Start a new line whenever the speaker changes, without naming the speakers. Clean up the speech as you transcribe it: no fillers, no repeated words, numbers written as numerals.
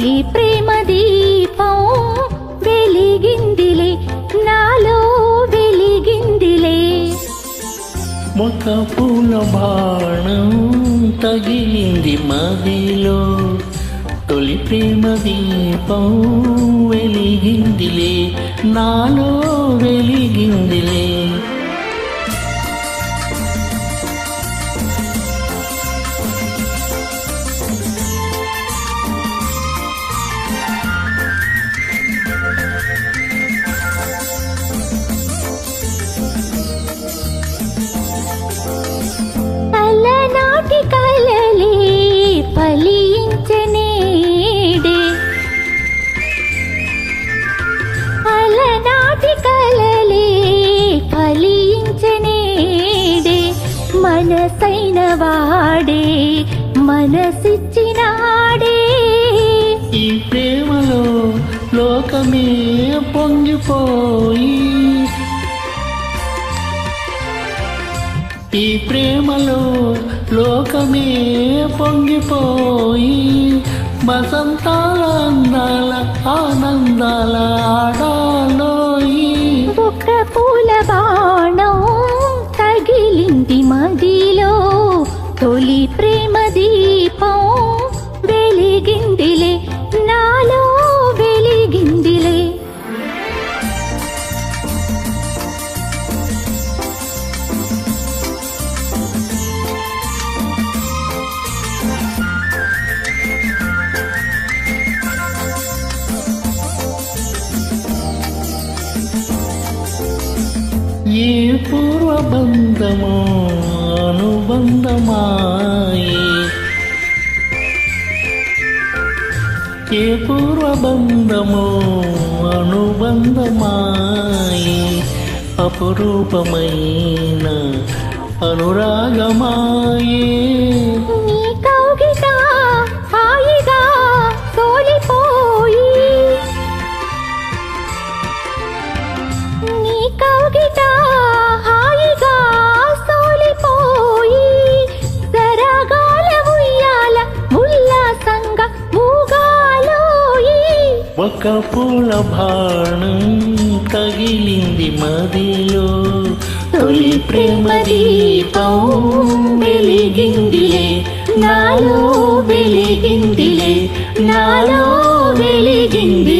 తొలి ప్రేమ దీపం వెలిగిందిలే, నాలో వెలిగిందిలే.
ఒక పూల బాణం తగిలింది మదిలో, తొలి ప్రేమ దీపం వెలిగిందిలే, నాలో వెలిగిందిలే.
అలనాటి కలలే ఫలించనేడే, అలనాటి కలలే ఫలించనేడే. మనసైన వాడే మనసిచ్చినాడే.
ఈ ప్రేమలో లోకమే పొంగిపోయి, ఈ ప్రేమలో లోకమే పొంగిపోయి, వసంతాల అందాల ఆనందాల ఆడాలోయి.
ఒక పూల బాణం తగిలింది మదిలో, తొలి ప్రేమ దీపం వెలిగిందిలే, నాలో వెలిగిందిలే.
ఏ పూర్వబంధమో అనుబంధమాయే, ఏ పూర్వబంధమో అనుబంధమాయే, అపురూపమైన అనురాగమాయే.
నీ కౌగిట హాయిగా తోలిపోయి, నీ కౌగిట హాయిగా సోలిపోయి, సరగాల ఉయ్యాల ఉల్లాసంగా ఊగాలోయి.
ఒక పూల బాణం తగిలింది మదిలో, తొలి ప్రేమ దీపం వెలిగిందిలే, నాలో వెలిగిందిలే, నాలో వెలిగింది.